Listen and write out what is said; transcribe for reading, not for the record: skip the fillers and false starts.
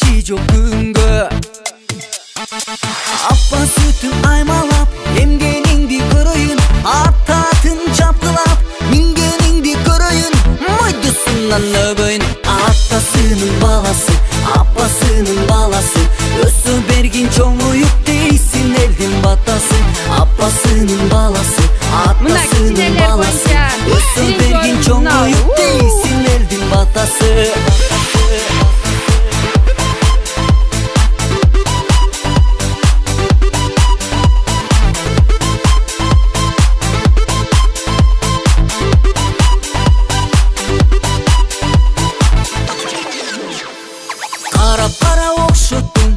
işi çok күнгө. Appa sütün aymalap, emgeningdi көрөйүн. Аттатын чапкылап, мингенingdi көрөйүн. Мойдусунан өбөйүн. Атасынын баласы, апасынын баласы, өсө бергин чоңоюп дейсин элдин батасы. Апасынын баласы, атасынын баласы, өсө бергин чоңоюп дейсин элдин батасы. Кара окшоттум